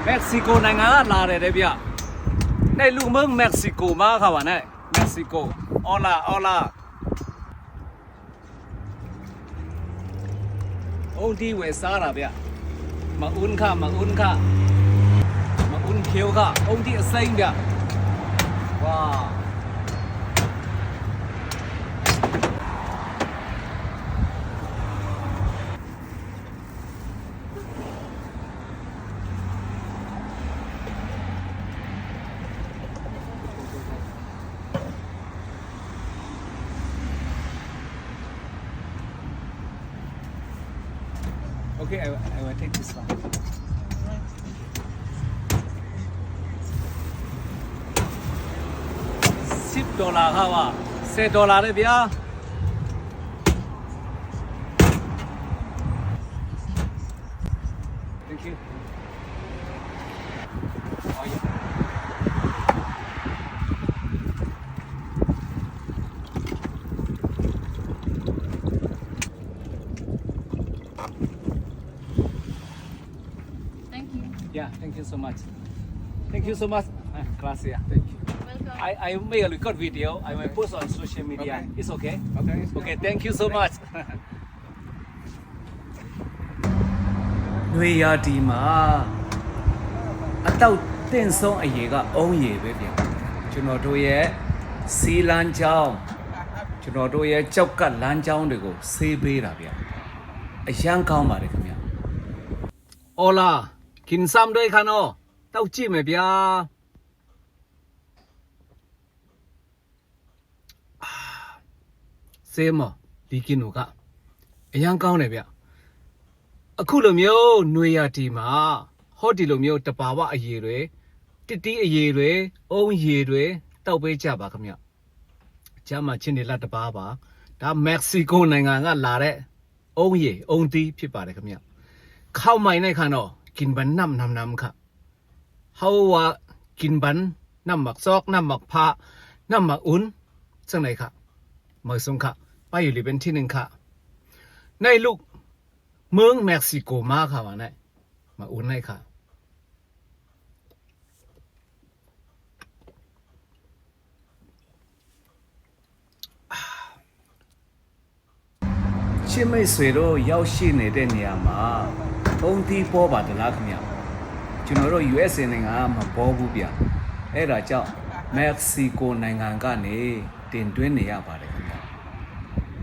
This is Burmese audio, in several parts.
Mexico နိုင်ငံကလာတယ်ဗျในลูกเมืองเม็กซิโกมาค่ะวะเนี่ยเม็กซิโกออล่าองที่เวสาระเบียมาอุ่นค่ะมาอุ่นเขียวค่ะองที่เซ็งเบียว้าOkay, I will take this one. $10 ค่ะว่า$10เลยเบียThank you. Oh, yeah. Yeah, thank you so much. Thank you so much. Gracias. Thank you. Welcome. I make a record video. I will post on social media. Okay. It's okay? Okay. Okay, thank you so much. နွေရာဒီမှာအတော့တင်ဆုံးအရေးကအုံးရည်ပဲဗျကျွန်တော်တို့ရဲ့စီလန်းချောင်းကျွန်တော်တို့ရဲ့ကြောက်ကလမ်းချောင်းတွေကိုဆေးပေးတာဗျအရန်ကောင်းပါတယ်ခင်ဗျအော်လာกินซ้ำด้วยค่ะเนาะเต้าจิ้มไหมဗျာဆေးမဒီกินတို့ကအရန်ကောင်းတယ်ဗျအခုလိုမျိုးຫນွေရတီမှာဟောဒီလိုမျိုးတဘာဝအရေးတွေတတိအရေးတွေအုံးရည်တွေတောက်ပေးကြပါခင်ဗျကျမ်းမှာချင်းနေလက်တဘာပါဒါမက္ကဆီကိုနိုင်ငံကလာတဲ့အုံးရည်အုံးသီးဖြစ်ပါတယ်ခင်ဗျเข้าใหม่ในค่ะเนาะกินบันน้ำค่ะเฮาว่ากินบันน้ำหมักซอกน้ำหมักผ้าน้ำหมักอุ่นจังไหนค่ะเมืองสงค่ะไปอยู่หรือเป็นที่หนึ่งค่ะในลูกเมืองเม็กซิโกมาค่ะว่าเนี่ยมาอุ่นให้ค่ะချင်းမိတ်ဆွေတို့ရောက်ရှိနေတဲ့နေရာမှာုံသီးပေါ်ပါတလားခင်ဗျကျွန်တော်တို့ USA နိုင်ငံကမပေါ်ဘူးဗျအဲ့ဒါကြောင့်မက္ကဆီကိုနိုင်ငံကနေတင်သွင်းနေရပါတယ်ခင်ဗျ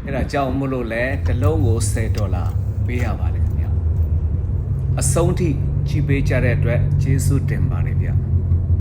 အဲ့ဒါကြောင့်မလို့လဲတစ်လုံးကို$10ပေးရပါတယ်ခင်ဗျအဆုံးထိကြီးပေးကြတဲ့အတွက်ကျေးဇူးတင်ပါတယ်ဗျ